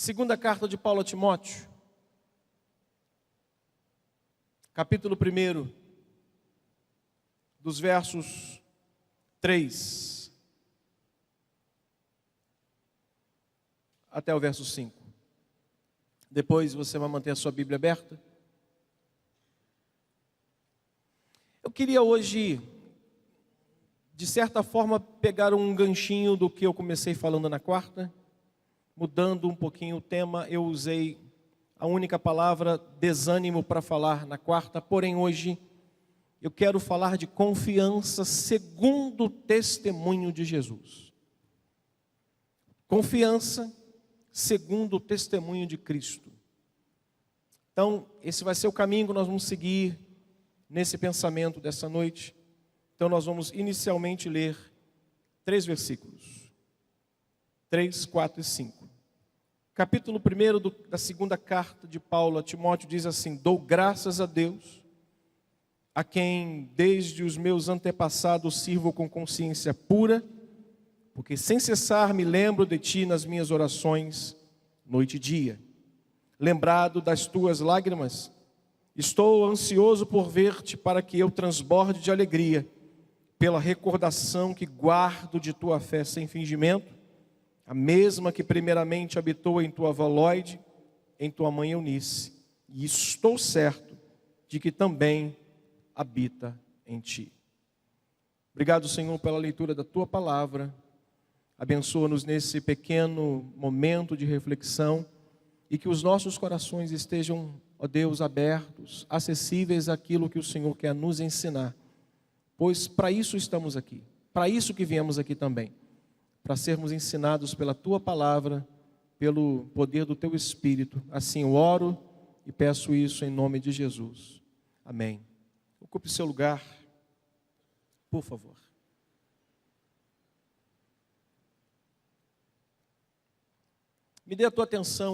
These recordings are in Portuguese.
Segunda carta de Paulo a Timóteo, capítulo 1, dos versos 3 até o verso 5. Depois você vai manter a sua Bíblia aberta. Eu queria hoje, de certa forma, pegar um ganchinho do que eu comecei falando na quarta. Mudando um pouquinho o tema, eu usei a única palavra desânimo para falar na quarta, porém hoje eu quero falar de confiança segundo o testemunho de Jesus. Confiança segundo o testemunho de Cristo. Então, esse vai ser o caminho que nós vamos seguir nesse pensamento dessa noite. Então, nós vamos inicialmente ler 3 versículos. 3, 4 e 5. Capítulo 1 da segunda carta de Paulo a Timóteo diz assim: dou graças a Deus, a quem desde os meus antepassados sirvo com consciência pura, porque sem cessar me lembro de ti nas minhas orações, noite e dia. Lembrado das tuas lágrimas, estou ansioso por ver-te para que eu transborde de alegria, pela recordação que guardo de tua fé sem fingimento, a mesma que primeiramente habitou em tua avó Lóide, em tua mãe Eunice, e estou certo de que também habita em ti. Obrigado, Senhor, pela leitura da tua palavra. Abençoa-nos nesse pequeno momento de reflexão e que os nossos corações estejam, ó Deus, abertos, acessíveis àquilo que o Senhor quer nos ensinar, pois para isso estamos aqui, para isso que viemos aqui também, para sermos ensinados pela tua palavra, pelo poder do teu Espírito. Assim eu oro e peço isso em nome de Jesus. Amém. Ocupe seu lugar, por favor. Me dê a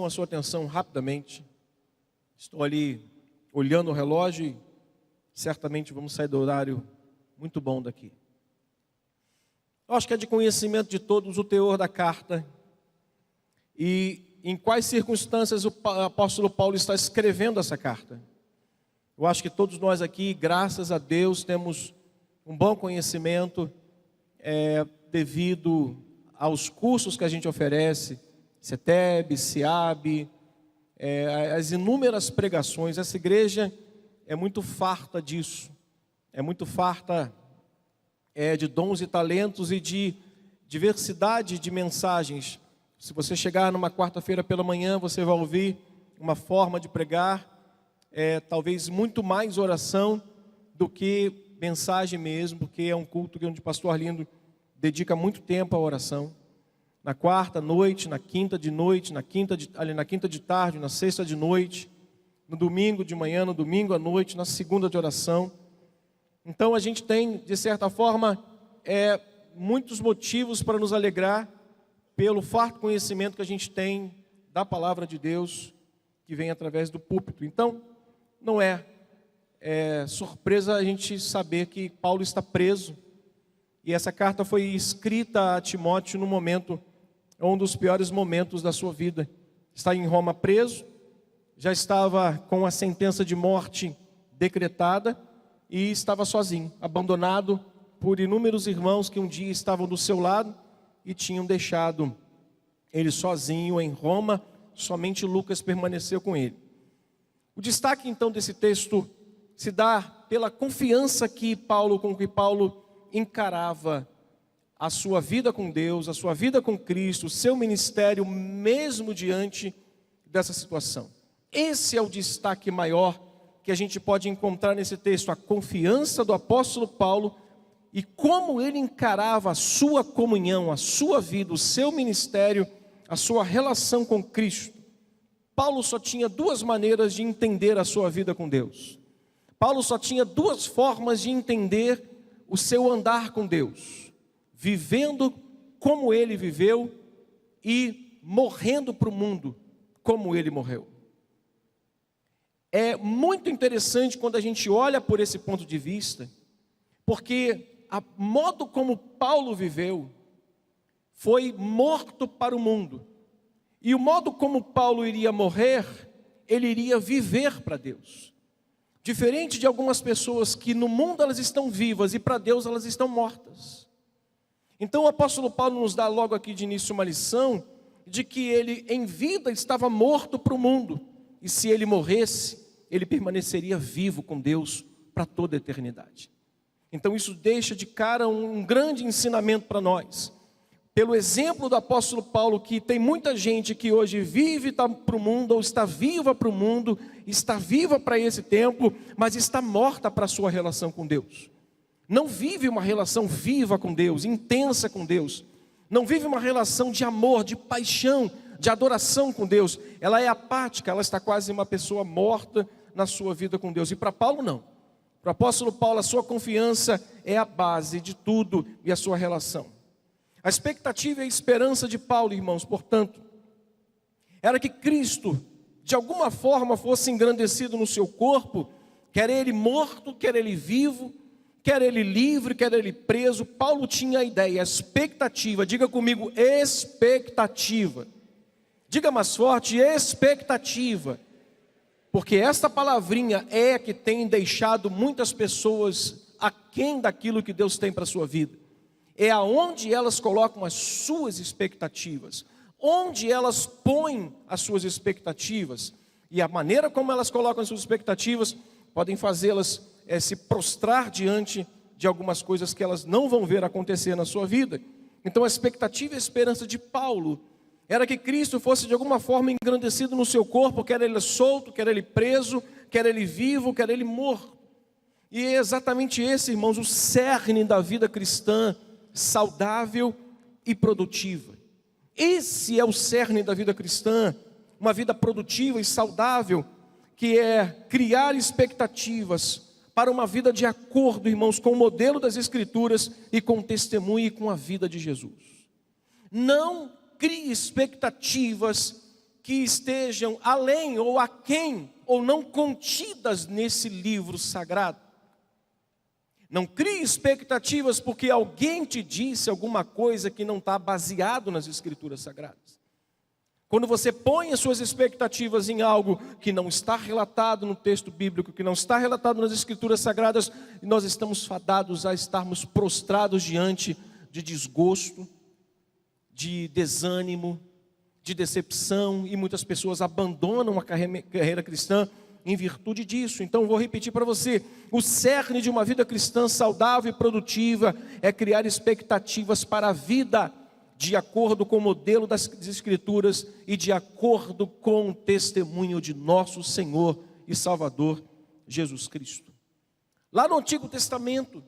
sua atenção rapidamente. Estou ali olhando o relógio e certamente vamos sair do horário muito bom daqui. Eu acho que é de conhecimento de todos o teor da carta e em quais circunstâncias o apóstolo Paulo está escrevendo essa carta. Eu acho que todos nós aqui, graças a Deus, temos um bom conhecimento devido aos cursos que a gente oferece, CETEB, SIAB, as inúmeras pregações. Essa igreja é muito farta disso, é muito farta de dons e talentos e de diversidade de mensagens. Se você chegar numa quarta-feira pela manhã, você vai ouvir uma forma de pregar, talvez muito mais oração do que mensagem mesmo, porque é um culto onde o pastor Arlindo dedica muito tempo à oração. Na quarta noite, na quinta de noite, na quinta de tarde, na sexta de noite, no domingo de manhã, no domingo à noite, na segunda de oração. Então a gente tem, de certa forma, muitos motivos para nos alegrar pelo farto conhecimento que a gente tem da palavra de Deus, que vem através do púlpito. Então, não é surpresa a gente saber que Paulo está preso, e essa carta foi escrita a Timóteo no momento, um dos piores momentos da sua vida. Está em Roma preso, já estava com a sentença de morte decretada, e estava sozinho, abandonado por inúmeros irmãos que um dia estavam do seu lado e tinham deixado ele sozinho em Roma. Somente Lucas permaneceu com ele. O destaque então desse texto se dá pela confiança com que Paulo encarava a sua vida com Deus, a sua vida com Cristo, o seu ministério, mesmo diante dessa situação. Esse é o destaque maior que a gente pode encontrar nesse texto, a confiança do apóstolo Paulo e como ele encarava a sua comunhão, a sua vida, o seu ministério, a sua relação com Cristo. Paulo só tinha duas maneiras de entender a sua vida com Deus. Paulo só tinha duas formas de entender o seu andar com Deus: vivendo como ele viveu e morrendo para o mundo como ele morreu. É muito interessante quando a gente olha por esse ponto de vista, porque o modo como Paulo viveu foi morto para o mundo E o modo como Paulo iria morrer, ele iria viver para Deus. Diferente de algumas pessoas que no mundo elas estão vivas e para Deus elas estão mortas. Então o apóstolo Paulo nos dá logo aqui de início uma lição de que ele em vida estava morto para o mundo. E se ele morresse, ele permaneceria vivo com Deus para toda a eternidade. Então isso deixa de cara um grande ensinamento para nós. Pelo exemplo do apóstolo Paulo, que tem muita gente que hoje vive para o mundo, ou está viva para o mundo, está viva para esse tempo, mas está morta para a sua relação com Deus. Não vive uma relação viva com Deus, intensa com Deus. Não vive uma relação de amor, de paixão, de adoração com Deus. Ela é apática, ela está quase uma pessoa morta na sua vida com Deus. E para Paulo não. Para o apóstolo Paulo, a sua confiança é a base de tudo e a sua relação. A expectativa e a esperança de Paulo, irmãos, portanto, era que Cristo, de alguma forma, fosse engrandecido no seu corpo, quer ele morto, quer ele vivo, quer ele livre, quer ele preso. Paulo tinha a ideia, a expectativa, diga comigo, expectativa. Diga mais forte, expectativa. Porque esta palavrinha é que tem deixado muitas pessoas aquém daquilo que Deus tem para a sua vida. É aonde elas colocam as suas expectativas, onde elas põem as suas expectativas, e a maneira como elas colocam as suas expectativas, podem fazê-las se prostrar diante de algumas coisas que elas não vão ver acontecer na sua vida. Então a expectativa e a esperança de Paulo era que Cristo fosse de alguma forma engrandecido no seu corpo, quer ele solto, quer ele preso, quer ele vivo, quer ele morto. E é exatamente esse, irmãos, o cerne da vida cristã, saudável e produtiva. Esse é o cerne da vida cristã, uma vida produtiva e saudável, que é criar expectativas para uma vida de acordo, irmãos, com o modelo das Escrituras e com o testemunho e com a vida de Jesus. Não crie expectativas que estejam além ou aquém ou não contidas nesse livro sagrado. Não crie expectativas porque alguém te disse alguma coisa que não está baseado nas Escrituras Sagradas. Quando você põe as suas expectativas em algo que não está relatado no texto bíblico, que não está relatado nas Escrituras Sagradas, nós estamos fadados a estarmos prostrados diante de desgosto, de desânimo, de decepção, e muitas pessoas abandonam a carreira cristã em virtude disso. Então vou repetir para você, o cerne de uma vida cristã saudável e produtiva é criar expectativas para a vida de acordo com o modelo das Escrituras e de acordo com o testemunho de nosso Senhor e Salvador Jesus Cristo. Lá no Antigo Testamento, o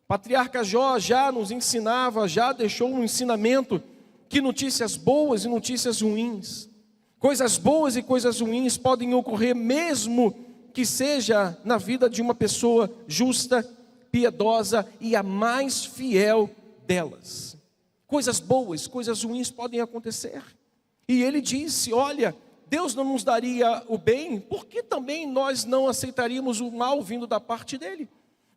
patriarca Jó já nos ensinava, já deixou um ensinamento que notícias boas e notícias ruins, coisas boas e coisas ruins podem ocorrer mesmo que seja na vida de uma pessoa justa, piedosa e a mais fiel delas. Coisas boas, coisas ruins podem acontecer. E ele disse, olha, Deus não nos daria o bem, por que também nós não aceitaríamos o mal vindo da parte dele?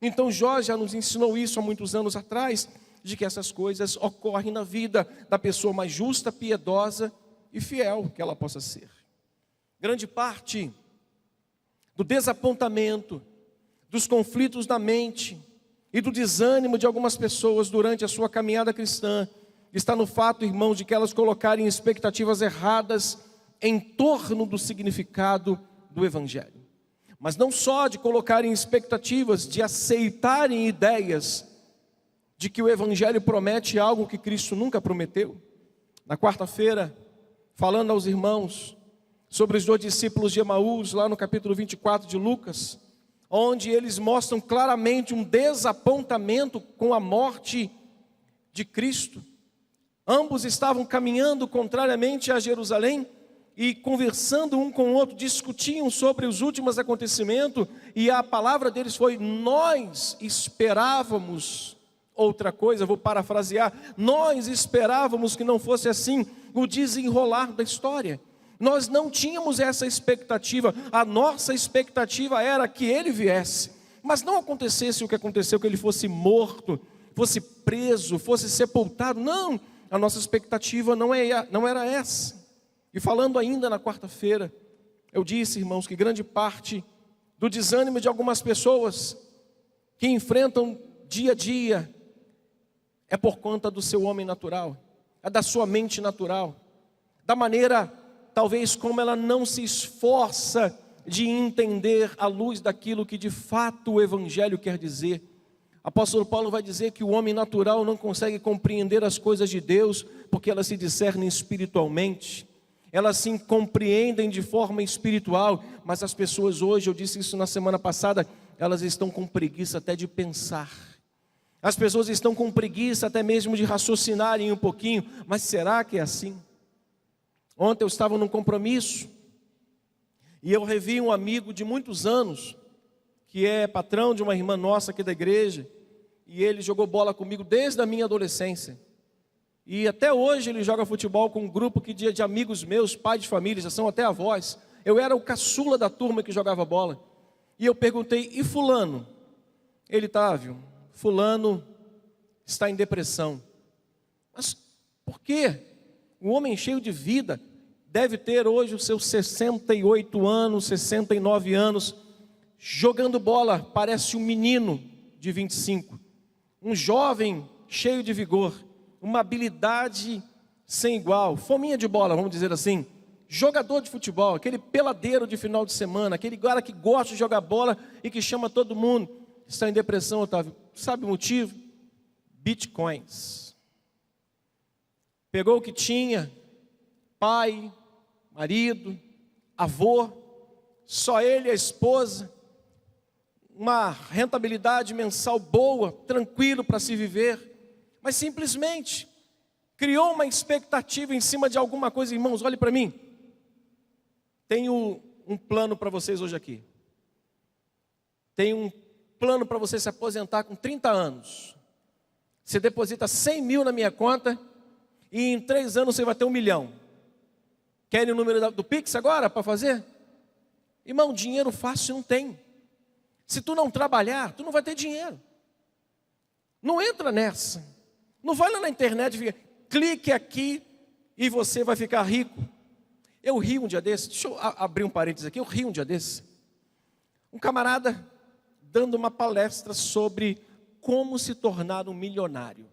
Então Jó já nos ensinou isso há muitos anos atrás, de que essas coisas ocorrem na vida da pessoa mais justa, piedosa e fiel que ela possa ser. Grande parte do desapontamento, dos conflitos na mente e do desânimo de algumas pessoas durante a sua caminhada cristã está no fato, irmãos, de que elas colocarem expectativas erradas em torno do significado do Evangelho. Mas não só de colocarem expectativas, de aceitarem ideias de que o Evangelho promete algo que Cristo nunca prometeu. Na quarta-feira, falando aos irmãos sobre os 2 discípulos de Emaús, lá no capítulo 24 de Lucas, onde eles mostram claramente um desapontamento com a morte de Cristo. Ambos estavam caminhando contrariamente a Jerusalém e conversando um com o outro, discutiam sobre os últimos acontecimentos, e a palavra deles foi: nós esperávamos outra coisa. Vou parafrasear: nós esperávamos que não fosse assim o desenrolar da história. Nós não tínhamos essa expectativa, a nossa expectativa era que ele viesse, mas não acontecesse o que aconteceu, que ele fosse morto, fosse preso, fosse sepultado. Não, a nossa expectativa não era essa. E falando ainda na quarta-feira, eu disse, irmãos, que grande parte do desânimo de algumas pessoas que enfrentam dia a dia é por conta do seu homem natural, é da sua mente natural, da maneira, talvez, como ela não se esforça de entender à luz daquilo que de fato o Evangelho quer dizer. Apóstolo Paulo vai dizer que o homem natural não consegue compreender as coisas de Deus, porque elas se discernem espiritualmente, elas se compreendem de forma espiritual, mas as pessoas hoje, eu disse isso na semana passada, elas estão com preguiça até de pensar, as pessoas estão com preguiça até mesmo de raciocinarem um pouquinho, mas será que é assim? Ontem eu estava num compromisso, e eu revi um amigo de muitos anos, que é patrão de uma irmã nossa aqui da igreja, e ele jogou bola comigo desde a minha adolescência, e até hoje ele joga futebol com um grupo de amigos meus, pais de família, já são até avós. Eu era o caçula da turma que jogava bola, e eu perguntei, e fulano? Ele tá, viu? Fulano está em depressão. Mas por quê? Um homem cheio de vida, deve ter hoje os seus 68 anos, 69 anos, jogando bola, parece um menino de 25, um jovem cheio de vigor, uma habilidade sem igual, fominha de bola, vamos dizer assim, jogador de futebol, aquele peladeiro de final de semana, aquele cara que gosta de jogar bola e que chama todo mundo, está em depressão, Otávio. Sabe o motivo? Bitcoins. Pegou o que tinha, pai, marido, avô, só ele e a esposa, uma rentabilidade mensal boa, tranquilo para se viver, mas simplesmente criou uma expectativa em cima de alguma coisa. Irmãos, olhe para mim, tenho um plano para vocês hoje aqui, tenho um plano para você se aposentar com 30 anos, você deposita 100 mil na minha conta, e em 3 anos você vai ter 1 milhão, querem o número do Pix agora para fazer? Irmão, dinheiro fácil não tem, se tu não trabalhar, tu não vai ter dinheiro, não entra nessa, não vai lá na internet e fica, clique aqui e você vai ficar rico. Eu ri um dia desse, deixa eu abrir um parênteses aqui, eu ri um dia desse, um camarada dando uma palestra sobre como se tornar um milionário,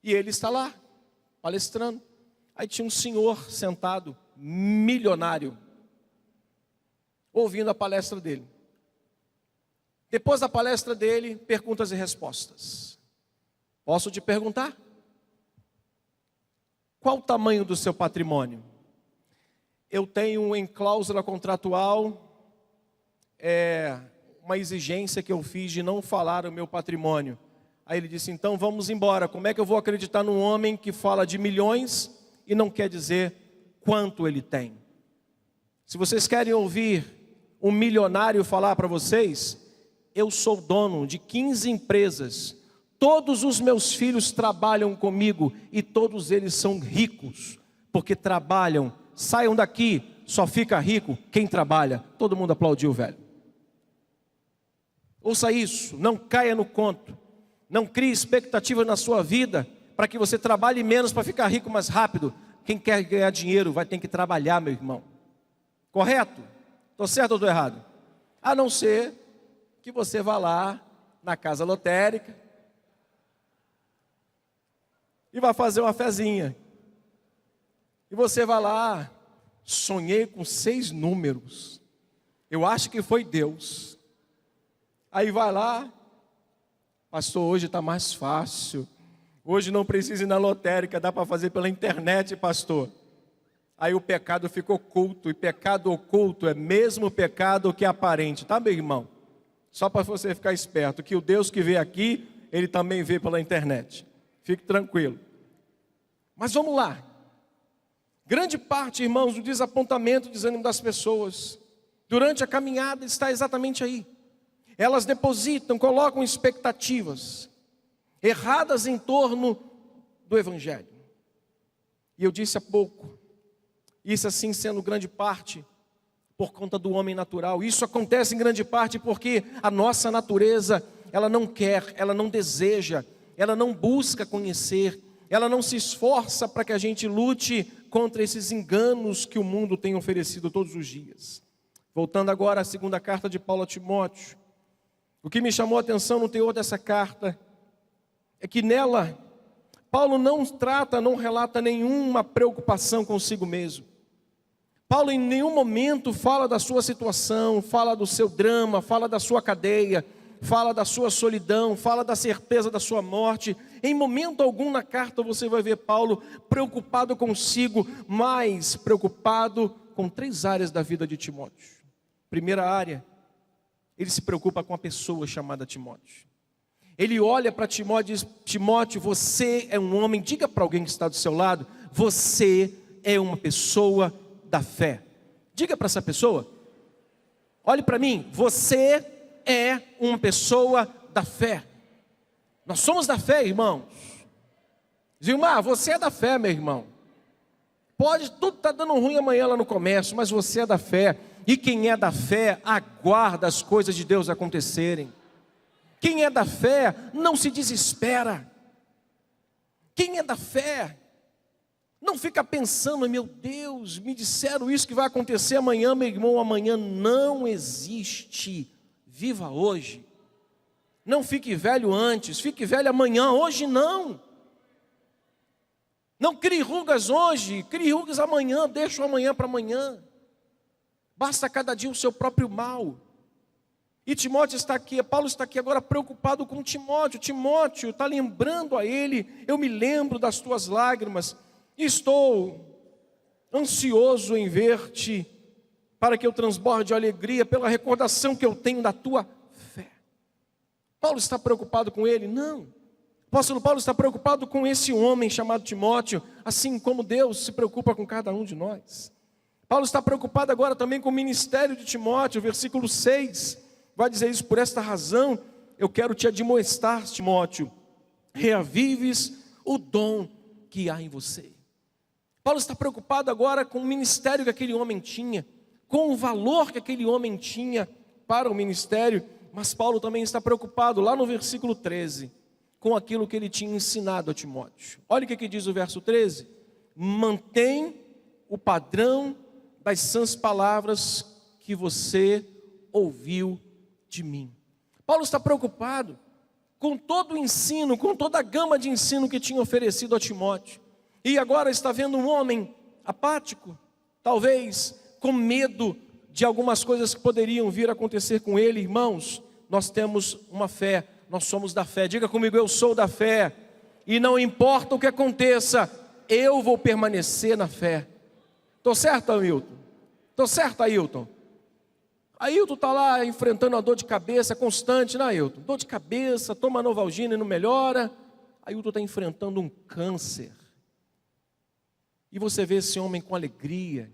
e ele está lá, palestrando, aí tinha um senhor sentado, milionário, ouvindo a palestra dele. Depois da palestra dele, perguntas e respostas. Posso te perguntar? Qual o tamanho do seu patrimônio? Eu tenho em cláusula contratual, uma exigência que eu fiz de não falar o meu patrimônio. Aí ele disse, então vamos embora, como é que eu vou acreditar num homem que fala de milhões e não quer dizer quanto ele tem? Se vocês querem ouvir um milionário falar para vocês, eu sou dono de 15 empresas, todos os meus filhos trabalham comigo e todos eles são ricos, porque trabalham, saiam daqui, só fica rico quem trabalha. Todo mundo aplaudiu, velho. Ouça isso, não caia no conto, não crie expectativa na sua vida, para que você trabalhe menos para ficar rico mais rápido. Quem quer ganhar dinheiro vai ter que trabalhar, meu irmão. Correto? Estou certo ou estou errado? A não ser que você vá lá na casa lotérica e vai fazer uma fezinha. E você vai lá, sonhei com 6 números. Eu acho que foi Deus. Aí vai lá, pastor, hoje está mais fácil. Hoje não precisa ir na lotérica, dá para fazer pela internet, pastor. Aí o pecado ficou oculto, e pecado oculto é mesmo pecado que é aparente, tá, meu irmão? Só para você ficar esperto, que o Deus que vê aqui, Ele também vê pela internet. Fique tranquilo. Mas vamos lá. Grande parte, irmãos, do desapontamento, do desânimo das pessoas, durante a caminhada, está exatamente aí. Elas depositam, colocam expectativas erradas em torno do Evangelho. E eu disse há pouco, isso assim sendo grande parte por conta do homem natural. Isso acontece em grande parte porque a nossa natureza, ela não quer, ela não deseja, ela não busca conhecer, ela não se esforça para que a gente lute contra esses enganos que o mundo tem oferecido todos os dias. Voltando agora à segunda carta de Paulo a Timóteo, o que me chamou a atenção no teor dessa carta é que nela, Paulo não relata nenhuma preocupação consigo mesmo. Paulo em nenhum momento fala da sua situação, fala do seu drama, fala da sua cadeia, fala da sua solidão, fala da certeza da sua morte. Em momento algum na carta você vai ver Paulo preocupado consigo, mas preocupado com 3 áreas da vida de Timóteo. Primeira área, ele se preocupa com a pessoa chamada Timóteo. Ele olha para Timóteo e diz: Timóteo, você é um homem, diga para alguém que está do seu lado, você é uma pessoa da fé. Diga para essa pessoa, olhe para mim, você é uma pessoa da fé. Nós somos da fé, irmãos. Zilmar, você é da fé, meu irmão. Pode, tudo está dando ruim amanhã lá no comércio, mas você é da fé. E quem é da fé, aguarda as coisas de Deus acontecerem. Quem é da fé, não se desespera. Quem é da fé, não fica pensando: meu Deus, me disseram isso que vai acontecer amanhã. Meu irmão, amanhã não existe. Viva hoje. Não fique velho antes, fique velho amanhã. Hoje não. Não crie rugas hoje, crie rugas amanhã. Deixa o amanhã para amanhã. Basta cada dia o seu próprio mal. E Timóteo está aqui, Paulo está aqui agora preocupado com Timóteo. Timóteo está lembrando a ele: eu me lembro das tuas lágrimas. Estou ansioso em ver-te, para que eu transborde de alegria pela recordação que eu tenho da tua fé. Paulo está preocupado com ele? Não. O apóstolo Paulo está preocupado com esse homem chamado Timóteo, assim como Deus se preocupa com cada um de nós. Paulo está preocupado agora também com o ministério de Timóteo. Versículo 6 vai dizer isso: por esta razão eu quero te admoestar, Timóteo, reavives o dom que há em você. Paulo está preocupado agora com o ministério que aquele homem tinha, com o valor que aquele homem tinha para o ministério. Mas Paulo também está preocupado, lá no versículo 13, com aquilo que ele tinha ensinado a Timóteo. Olha o que diz o verso 13: mantém o padrão das sãs palavras que você ouviu de mim. Paulo está preocupado com todo o ensino, com toda a gama de ensino que tinha oferecido a Timóteo. E agora está vendo um homem apático, talvez com medo de algumas coisas que poderiam vir a acontecer com ele. Irmãos, nós temos uma fé, nós somos da fé. Diga comigo: eu sou da fé, e não importa o que aconteça, eu vou permanecer na fé. Estou certo, Ailton? Estou certo, Ailton? Ailton está lá enfrentando a dor de cabeça constante, né, Ailton? Dor de cabeça, toma Novalgina e não melhora. Ailton está enfrentando um câncer. E você vê esse homem com alegria.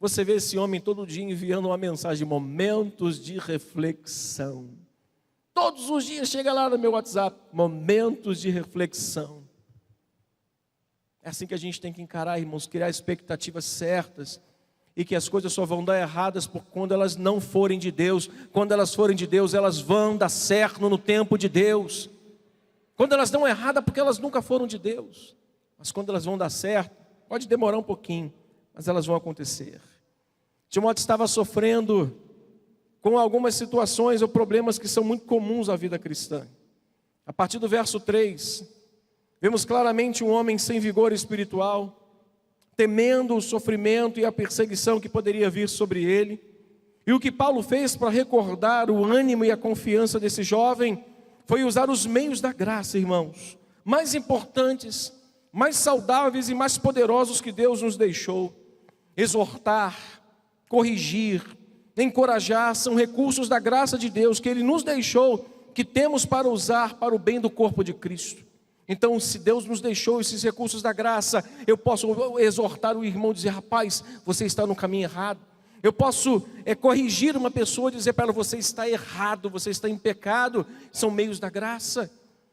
Você vê esse homem todo dia enviando uma mensagem: momentos de reflexão. Todos os dias chega lá no meu WhatsApp: momentos de reflexão. É assim que a gente tem que encarar, irmãos, criar expectativas certas. E que as coisas só vão dar erradas por quando elas não forem de Deus. Quando elas forem de Deus, elas vão dar certo no tempo de Deus. Quando elas dão errada, porque elas nunca foram de Deus. Mas quando elas vão dar certo, pode demorar um pouquinho, mas elas vão acontecer. Timóteo estava sofrendo com algumas situações ou problemas que são muito comuns à vida cristã. A partir do verso 3, vemos claramente um homem sem vigor espiritual, temendo o sofrimento e a perseguição que poderia vir sobre ele. E o que Paulo fez para recordar o ânimo e a confiança desse jovem foi usar os meios da graça, irmãos, mais importantes, mais saudáveis e mais poderosos que Deus nos deixou. Exortar, corrigir, encorajar, são recursos da graça de Deus que Ele nos deixou, que temos para usar para o bem do corpo de Cristo. Então, se Deus nos deixou esses recursos da graça, eu posso exortar o irmão e dizer: rapaz, você está no caminho errado. Eu posso corrigir uma pessoa e dizer para ela: você está errado, você está em pecado. São meios da graça.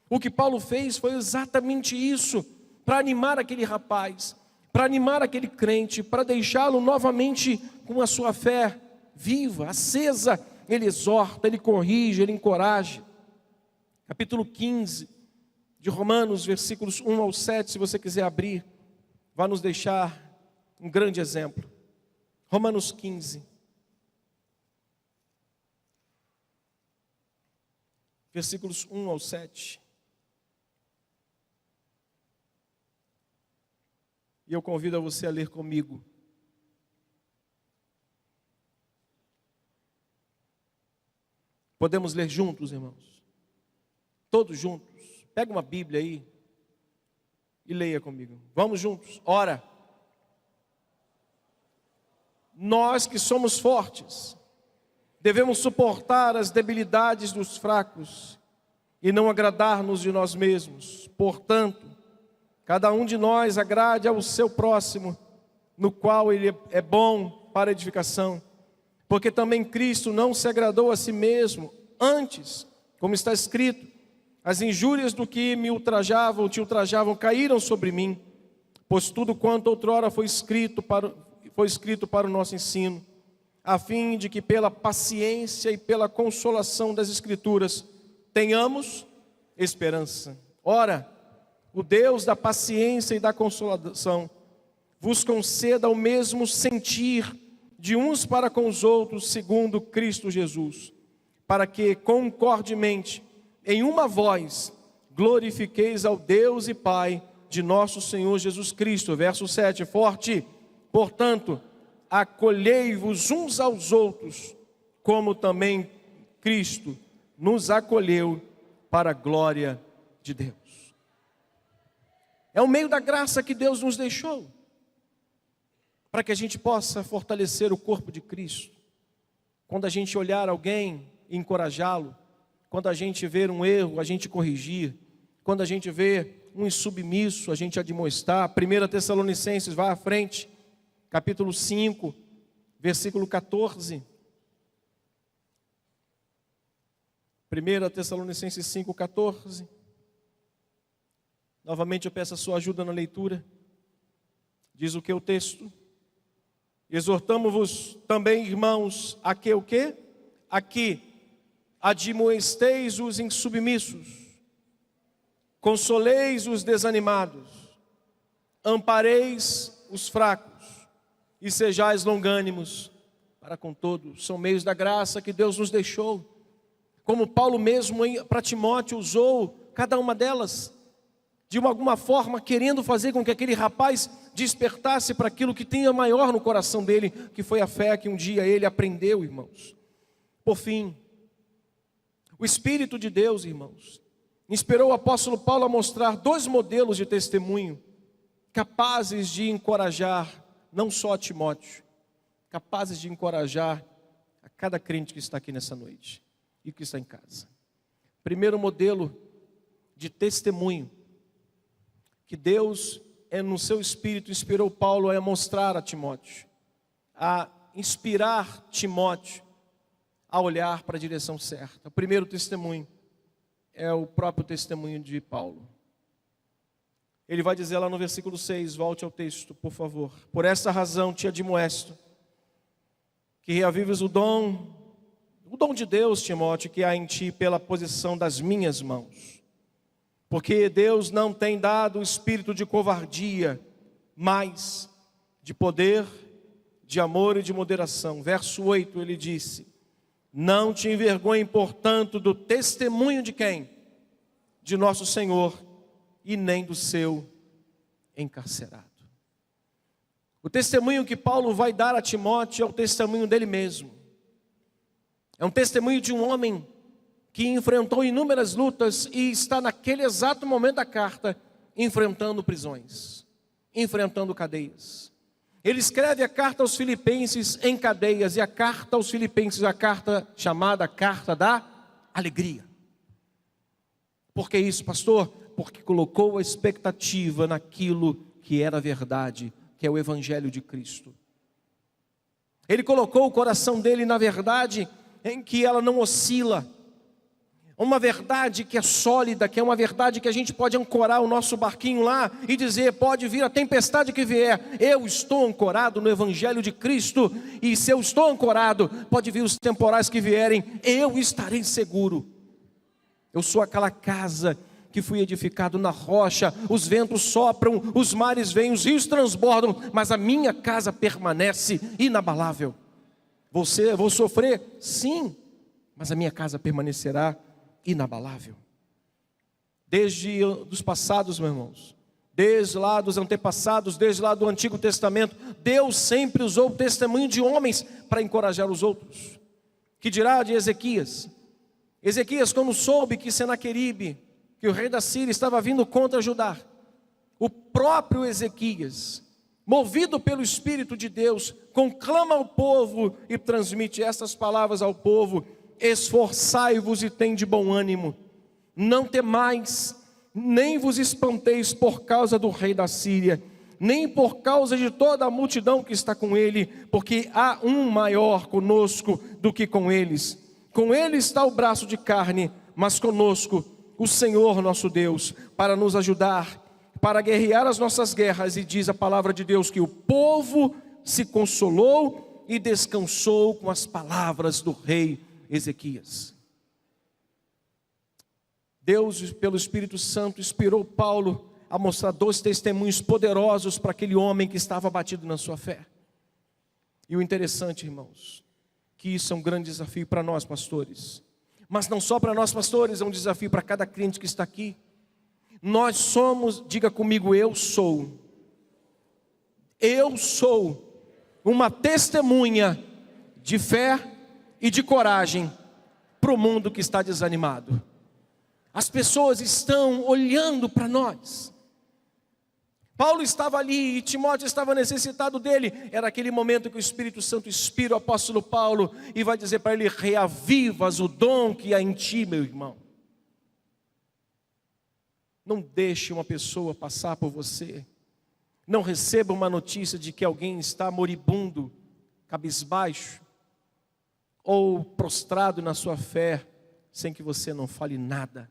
O que Paulo fez foi exatamente isso, para animar aquele rapaz, para animar aquele crente, para deixá-lo novamente com a sua fé viva, acesa. Ele exorta, ele corrige, ele encoraja. Capítulo 15 de Romanos, versículos 1 ao 7, se você quiser abrir, vai nos deixar um grande exemplo. Romanos 15. Versículos 1 ao 7. E eu convido a você a ler comigo. Podemos ler juntos, irmãos? Todos juntos. Pega uma Bíblia aí e leia comigo. Vamos juntos. Ora, nós que somos fortes, devemos suportar as debilidades dos fracos e não agradar-nos de nós mesmos. Portanto, cada um de nós agrade ao seu próximo, no qual ele é bom para edificação. Porque também Cristo não se agradou a si mesmo. Antes, como está escrito, as injúrias do que me ultrajavam, te ultrajavam, caíram sobre mim. Pois tudo quanto outrora foi escrito para o nosso ensino, a fim de que pela paciência e pela consolação das Escrituras tenhamos esperança. Ora, o Deus da paciência e da consolação vos conceda o mesmo sentir de uns para com os outros, segundo Cristo Jesus, para que concordemente, em uma voz, glorifiqueis ao Deus e Pai de nosso Senhor Jesus Cristo. Verso 7, forte. Portanto, acolhei-vos uns aos outros, como também Cristo nos acolheu para a glória de Deus. É o meio da graça que Deus nos deixou, para que a gente possa fortalecer o corpo de Cristo. Quando a gente olhar alguém e encorajá-lo, quando a gente ver um erro, a gente corrigir, quando a gente ver um insubmisso, a gente admoestar. 1 Tessalonicenses, vai à frente, capítulo 5, versículo 14. 1 Tessalonicenses 5, 14. Novamente eu peço a sua ajuda na leitura. Diz o que o texto? Exortamo-vos também, irmãos, a que o quê? A que admoesteis os insubmissos, consoleis os desanimados, ampareis os fracos e sejais longânimos para com todos. São meios da graça que Deus nos deixou. Como Paulo mesmo para Timóteo usou cada uma delas, de alguma forma querendo fazer com que aquele rapaz despertasse para aquilo que tinha maior no coração dele, que foi a fé que um dia ele aprendeu, irmãos. Por fim, o Espírito de Deus, irmãos, inspirou o apóstolo Paulo a mostrar 2 modelos de testemunho, capazes de encorajar não só a Timóteo, capazes de encorajar a cada crente que está aqui nessa noite e que está em casa. Primeiro modelo de testemunho que Deus, no seu Espírito, inspirou Paulo a mostrar a Timóteo, a inspirar Timóteo a olhar para a direção certa. O primeiro testemunho é o próprio testemunho de Paulo. Ele vai dizer lá no versículo 6, volte ao texto, por favor. Por essa razão te admoesto, que reavives o dom de Deus, Timóteo, que há em ti pela posição das minhas mãos. Porque Deus não tem dado o espírito de covardia, mas de poder, de amor e de moderação. Verso 8, ele disse: não te envergonhe, portanto, do testemunho de quem? De nosso Senhor, e nem do seu encarcerado. O testemunho que Paulo vai dar a Timóteo é o testemunho dele mesmo. É um testemunho de um homem que enfrentou inúmeras lutas e está naquele exato momento da carta enfrentando prisões, enfrentando cadeias. Ele escreve a carta aos Filipenses em cadeias, e a carta aos Filipenses é a carta chamada Carta da Alegria. Por que isso, pastor? Porque colocou a expectativa naquilo que era verdade, que é o Evangelho de Cristo. Ele colocou o coração dele na verdade em que ela não oscila, uma verdade que é sólida, que é uma verdade que a gente pode ancorar o nosso barquinho lá e dizer, pode vir a tempestade que vier, eu estou ancorado no Evangelho de Cristo, e se eu estou ancorado, pode vir os temporais que vierem, eu estarei seguro. Eu sou aquela casa que fui edificado na rocha, os ventos sopram, os mares vêm, os rios transbordam, mas a minha casa permanece inabalável. Vou sofrer? Sim, mas a minha casa permanecerá inabalável. Desde os passados, meus irmãos, desde lá dos antepassados, desde lá do Antigo Testamento, Deus sempre usou o testemunho de homens para encorajar os outros. Que dirá de Ezequias? Ezequias, quando soube que Senaqueribe, que o rei da Síria estava vindo contra Judá, o próprio Ezequias, movido pelo Espírito de Deus, conclama ao povo e transmite estas palavras ao povo: esforçai-vos e tende bom ânimo, não temais, nem vos espanteis por causa do rei da Síria, nem por causa de toda a multidão que está com ele, porque há um maior conosco do que com eles. Com ele está o braço de carne, mas conosco o Senhor nosso Deus, para nos ajudar, para guerrear as nossas guerras. E diz a palavra de Deus que o povo se consolou e descansou com as palavras do rei Ezequias. Deus, pelo Espírito Santo, inspirou Paulo a mostrar 2 testemunhos poderosos para aquele homem que estava abatido na sua fé. E o interessante, irmãos, que isso é um grande desafio para nós, pastores. Mas não só para nós, pastores, é um desafio para cada crente que está aqui. Nós somos, diga comigo, eu sou uma testemunha de fé e de coragem para o mundo que está desanimado. As pessoas estão olhando para nós. Paulo estava ali e Timóteo estava necessitado dele. Era aquele momento que o Espírito Santo inspira o apóstolo Paulo e vai dizer para ele: reavivas o dom que há em ti, meu irmão. Não deixe uma pessoa passar por você. Não receba uma notícia de que alguém está moribundo, cabisbaixo, ou prostrado na sua fé, sem que você não fale nada.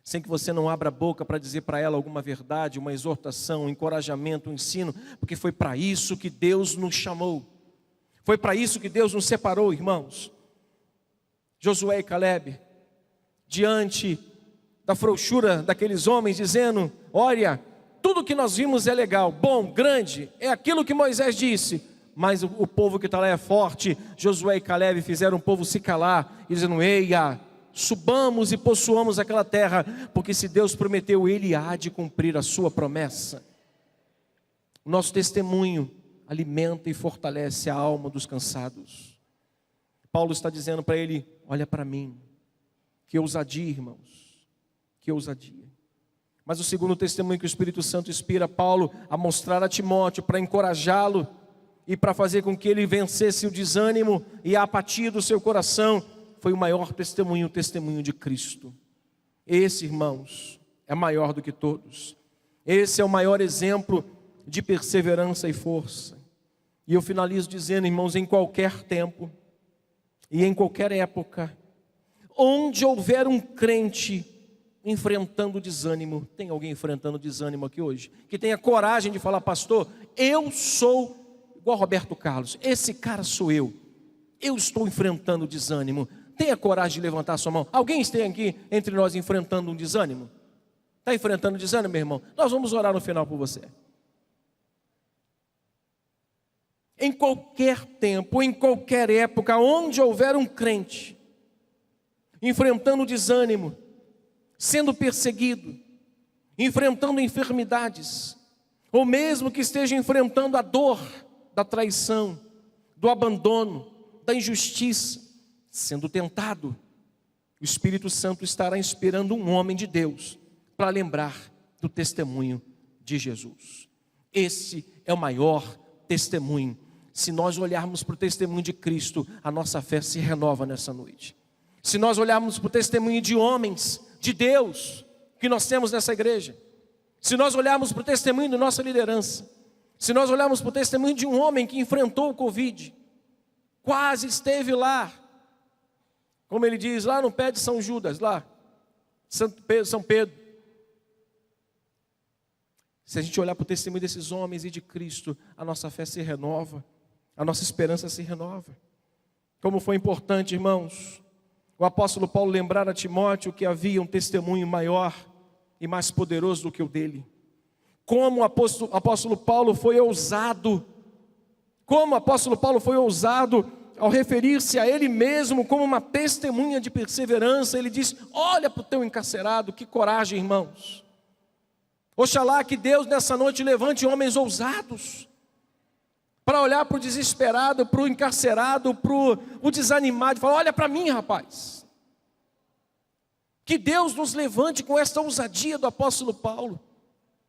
Sem que você não abra a boca para dizer para ela alguma verdade, uma exortação, um encorajamento, um ensino, porque foi para isso que Deus nos chamou. Foi para isso que Deus nos separou, irmãos. Josué e Calebe, diante da frouxura daqueles homens, dizendo: olha, tudo que nós vimos é legal, bom, grande, é aquilo que Moisés disse, mas o povo que está lá é forte. Josué e Calebe fizeram o povo se calar, e dizendo: eia, subamos e possuamos aquela terra, porque se Deus prometeu, Ele há de cumprir a sua promessa. O nosso testemunho alimenta e fortalece a alma dos cansados. Paulo está dizendo para ele: olha para mim. Que ousadia, irmãos, que ousadia. Mas o segundo testemunho que o Espírito Santo inspira Paulo a mostrar a Timóteo, para encorajá-lo e para fazer com que ele vencesse o desânimo e a apatia do seu coração, foi o maior testemunho, o testemunho de Cristo. Esse, irmãos, é maior do que todos. Esse é o maior exemplo de perseverança e força. E eu finalizo dizendo, irmãos, em qualquer tempo e em qualquer época, onde houver um crente enfrentando desânimo, tem alguém enfrentando desânimo aqui hoje? Que tenha coragem de falar: pastor, eu sou igual Roberto Carlos, esse cara sou eu estou enfrentando desânimo. Tenha coragem de levantar a sua mão. Alguém tem aqui entre nós enfrentando um desânimo? Está enfrentando desânimo, meu irmão? Nós vamos orar no final por você. Em qualquer tempo, em qualquer época, onde houver um crente enfrentando desânimo, sendo perseguido, enfrentando enfermidades, ou mesmo que esteja enfrentando a dor da traição, do abandono, da injustiça, sendo tentado, o Espírito Santo estará inspirando um homem de Deus para lembrar do testemunho de Jesus. Esse é o maior testemunho. Se nós olharmos para o testemunho de Cristo, a nossa fé se renova nessa noite. Se nós olharmos para o testemunho de homens, de Deus, que nós temos nessa igreja, se nós olharmos para o testemunho da nossa liderança, se nós olharmos para o testemunho de um homem que enfrentou o Covid, quase esteve lá, como ele diz, lá no pé de São Judas, lá, São Pedro. Se a gente olhar para o testemunho desses homens e de Cristo, a nossa fé se renova, a nossa esperança se renova. Como foi importante, irmãos, o apóstolo Paulo lembrar a Timóteo que havia um testemunho maior e mais poderoso do que o dele. Como o apóstolo Paulo foi ousado, ao referir-se a ele mesmo como uma testemunha de perseverança. Ele diz: olha para o teu encarcerado. Que coragem, irmãos. Oxalá que Deus nessa noite levante homens ousados, para olhar para o desesperado, para o encarcerado, para o desanimado, e falar: olha para mim, rapaz. Que Deus nos levante com esta ousadia do apóstolo Paulo,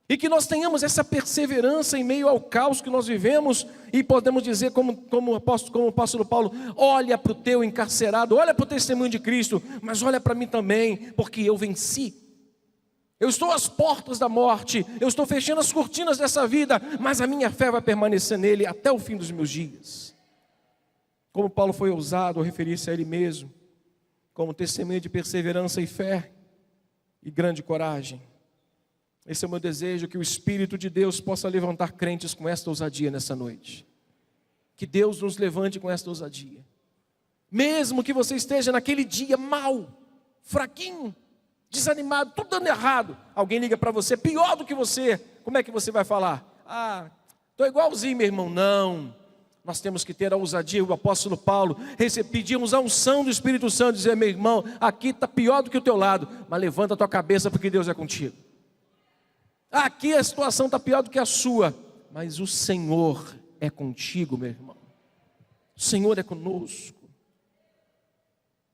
e que nós tenhamos essa perseverança em meio ao caos que nós vivemos, e podemos dizer como o apóstolo Paulo: olha para o teu encarcerado, olha para o testemunho de Cristo, mas olha para mim também, porque eu venci. Eu estou às portas da morte, eu estou fechando as cortinas dessa vida, mas a minha fé vai permanecer nele até o fim dos meus dias. Como Paulo foi ousado ao referir-se a ele mesmo, como testemunha de perseverança e fé e grande coragem. Esse é o meu desejo, que o Espírito de Deus possa levantar crentes com esta ousadia nessa noite. Que Deus nos levante com esta ousadia. Mesmo que você esteja naquele dia mal, fraquinho, desanimado, tudo dando errado, alguém liga para você, pior do que você, como é que você vai falar? Estou igualzinho, meu irmão. Não, nós temos que ter a ousadia. O apóstolo Paulo, pedimos a unção do Espírito Santo, dizer: meu irmão, aqui está pior do que o teu lado, mas levanta a tua cabeça, porque Deus é contigo. Aqui a situação está pior do que a sua, mas o Senhor é contigo, meu irmão. O Senhor é conosco.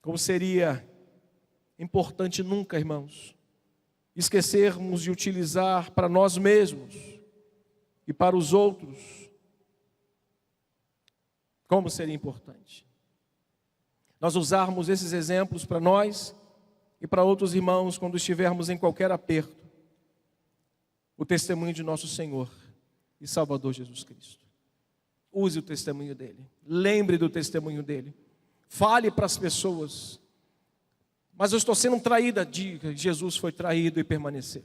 Como seria importante nunca, irmãos, esquecermos de utilizar para nós mesmos e para os outros. Como seria importante nós usarmos esses exemplos para nós e para outros irmãos quando estivermos em qualquer aperto. O testemunho de nosso Senhor e Salvador Jesus Cristo. Use o testemunho dele, lembre do testemunho dele, fale para as pessoas: mas eu estou sendo traída. Diga: Jesus foi traído e permaneceu.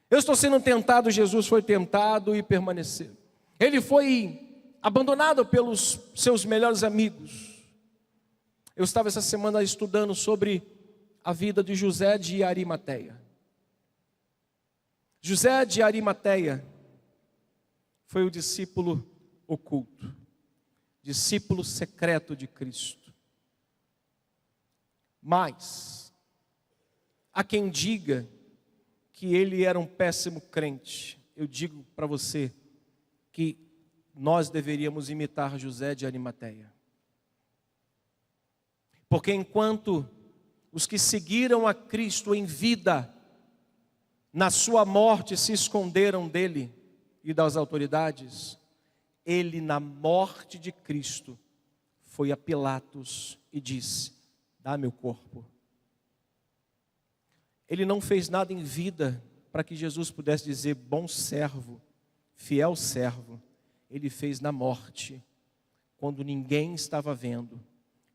Eu estou sendo tentado. Jesus foi tentado e permaneceu. Ele foi abandonado pelos seus melhores amigos. Eu estava essa semana estudando sobre a vida de José de Arimateia. José de Arimateia foi o discípulo oculto, discípulo secreto de Cristo. Mas há quem diga que ele era um péssimo crente. Eu digo para você que nós deveríamos imitar José de Arimateia. Porque enquanto os que seguiram a Cristo em vida, na sua morte se esconderam dele e das autoridades, ele, na morte de Cristo, foi a Pilatos e disse: dá meu corpo. Ele não fez nada em vida para que Jesus pudesse dizer: bom servo, fiel servo. Ele fez na morte, quando ninguém estava vendo,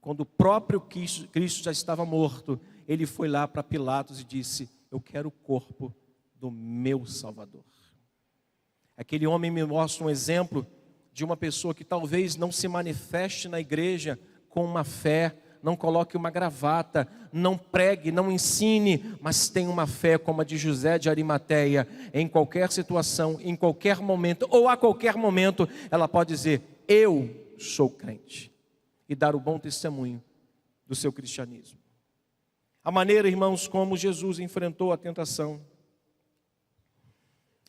quando o próprio Cristo já estava morto. Ele foi lá para Pilatos e disse: eu quero o corpo do meu Salvador. Aquele homem me mostra um exemplo de uma pessoa que talvez não se manifeste na igreja com uma fé, não coloque uma gravata, não pregue, não ensine, mas tem uma fé como a de José de Arimateia. Em qualquer situação, em qualquer momento, ou a qualquer momento, ela pode dizer: eu sou crente, e dar o bom testemunho do seu cristianismo. A maneira, irmãos, como Jesus enfrentou a tentação,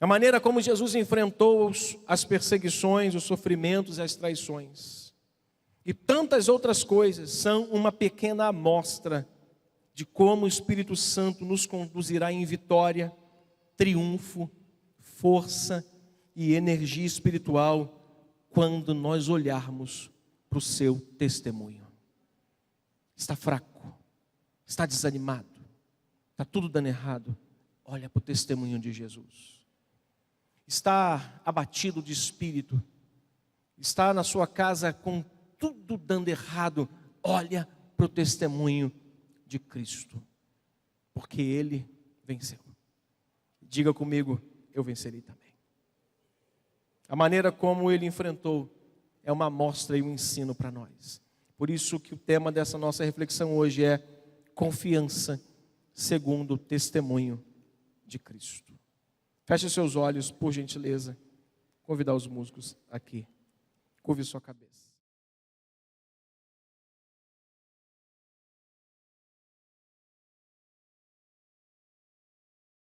a maneira como Jesus enfrentou as perseguições, os sofrimentos e as traições, e tantas outras coisas, são uma pequena amostra de como o Espírito Santo nos conduzirá em vitória, triunfo, força e energia espiritual, quando nós olharmos para o seu testemunho. Está fraco, está desanimado, está tudo dando errado, olha para o testemunho de Jesus. Está abatido de espírito, está na sua casa com tudo dando errado, olha para o testemunho de Cristo, porque Ele venceu. Diga comigo: eu vencerei também. A maneira como Ele enfrentou é uma amostra e um ensino para nós. Por isso que o tema dessa nossa reflexão hoje é: confiança segundo o testemunho de Cristo. Feche seus olhos, por gentileza. Convidar os músicos aqui. Curve sua cabeça.